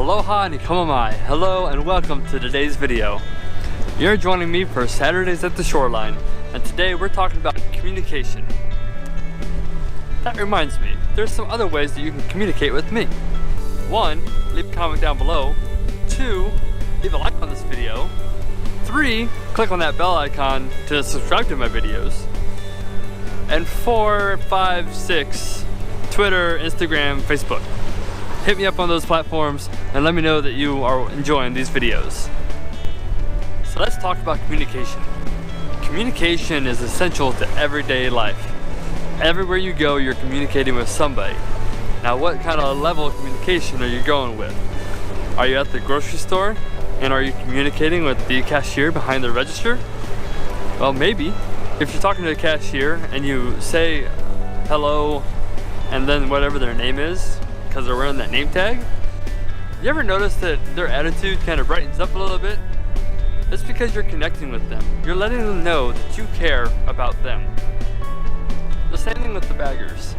Aloha nikoma mai. Hello and welcome to today's video. You're joining me for Saturdays at the Shoreline, and today we're talking about communication. That reminds me, there's some other ways that you can communicate with me. 1. Leave a comment down below. 2. Leave a like on this video. 3. Click on that bell icon to subscribe to my videos. And 4, 5, 6, Twitter, Instagram, Facebook. Hit me up on those platforms and let me know that you are enjoying these videos. So let's talk about communication. Communication is essential to everyday life. Everywhere you go, you're communicating with somebody. Now, what kind of level of communication are you going with? Are you at the grocery store and are you communicating with the cashier behind the register? Well, maybe. If you're talking to a cashier and you say hello and then whatever their name is, because they're wearing that name tag, you ever notice that their attitude kind of brightens up a little bit? It's because you're connecting with them. You're letting them know that you care about them. The same thing with the baggers.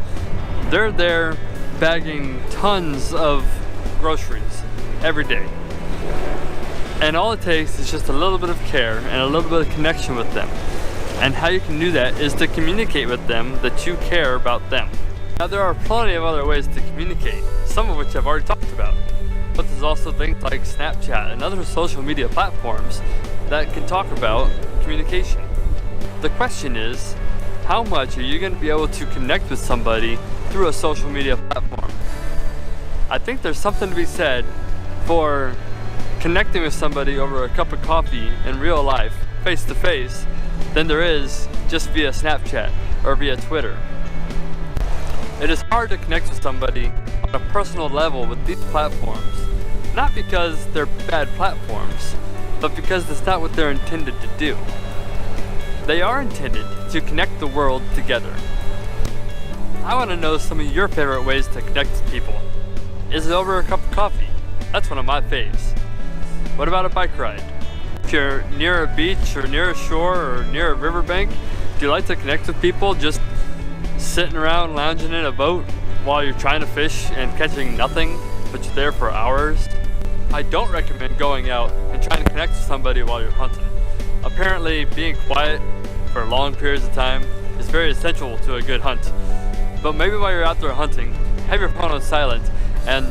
They're there bagging tons of groceries every day. And all it takes is just a little bit of care and a little bit of connection with them. And how you can do that is to communicate with them that you care about them. Now, there are plenty of other ways to communicate, some of which I've already talked about. But there's also things like Snapchat and other social media platforms that can talk about communication. The question is, how much are you going to be able to connect with somebody through a social media platform? I think there's something to be said for connecting with somebody over a cup of coffee in real life, face to face, than there is just via Snapchat or via Twitter. It is hard to connect with somebody on a personal level with these platforms, not because they're bad platforms, but because that's not what they're intended to do. They are intended to connect the world together. I want to know some of your favorite ways to connect with people. Is it over a cup of coffee? That's one of my faves. What about a bike ride? If you're near a beach or near a shore or near a riverbank, do you like to connect with people just sitting around lounging in a boat while you're trying to fish and catching nothing, but you're there for hours? I don't recommend going out and trying to connect with somebody while you're hunting. Apparently, being quiet for long periods of time is very essential to a good hunt. But maybe while you're out there hunting, have your phone on silent and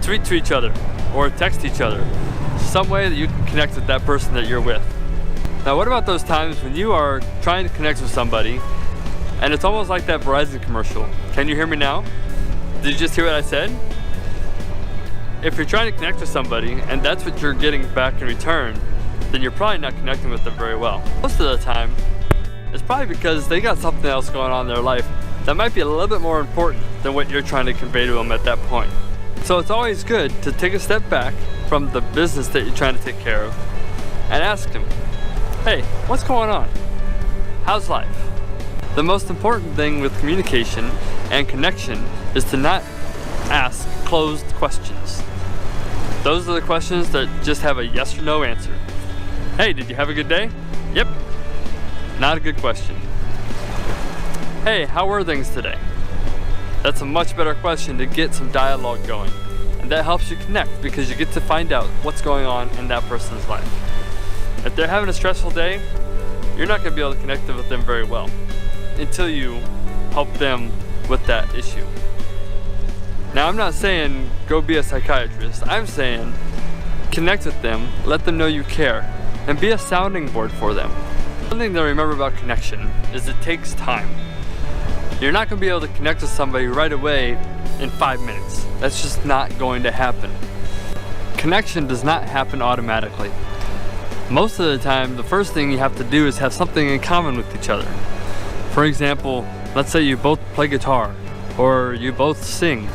tweet to each other or text each other, some way that you can connect with that person that you're with. Now, what about those times when you are trying to connect with somebody and it's almost like that Verizon commercial? Can you hear me now? Did you just hear what I said? If you're trying to connect with somebody and that's what you're getting back in return, then you're probably not connecting with them very well. Most of the time, it's probably because they got something else going on in their life that might be a little bit more important than what you're trying to convey to them at that point. So it's always good to take a step back from the business that you're trying to take care of and ask them, hey, what's going on? How's life? The most important thing with communication and connection is to not ask closed questions. Those are the questions that just have a yes or no answer. Hey, did you have a good day? Yep. Not a good question. Hey, how were things today? That's a much better question to get some dialogue going. And that helps you connect because you get to find out what's going on in that person's life. If they're having a stressful day, you're not going to be able to connect with them very well until you help them with that issue. Now, I'm not saying go be a psychiatrist. I'm saying connect with them, let them know you care, and be a sounding board for them. One thing to remember about connection is it takes time. You're not going to be able to connect with somebody right away in 5 minutes. That's just not going to happen. Connection does not happen automatically. Most of the time, the first thing you have to do is have something in common with each other. For example, let's say you both play guitar, or you both sing,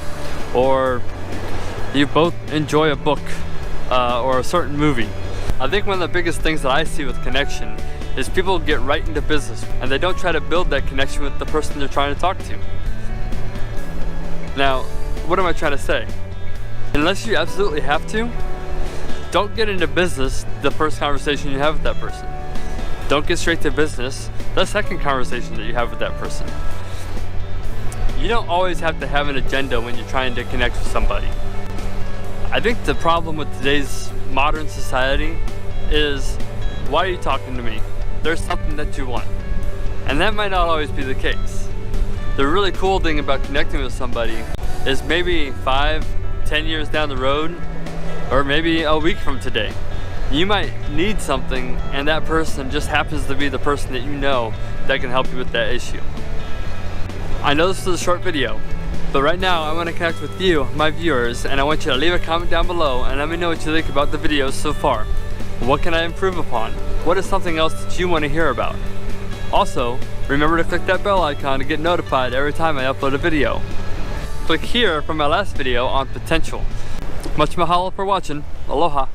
or you both enjoy a book or a certain movie. I think one of the biggest things that I see with connection is people get right into business and they don't try to build that connection with the person they're trying to talk to. Now, what am I trying to say? Unless you absolutely have to, don't get into business the first conversation you have with that person. Don't get straight to business the second conversation that you have with that person. You don't always have to have an agenda when you're trying to connect with somebody. I think the problem with today's modern society is, why are you talking to me? There's something that you want. And that might not always be the case. The really cool thing about connecting with somebody is maybe 5, 10 years down the road, or maybe a week from today, you might need something and that person just happens to be the person that you know that can help you with that issue. I know this is a short video, but right now I want to connect with you, my viewers, and I want you to leave a comment down below and let me know what you think about the videos so far. What can I improve upon? What is something else that you want to hear about? Also, remember to click that bell icon to get notified every time I upload a video. Click here for my last video on potential. Much mahalo for watching. Aloha.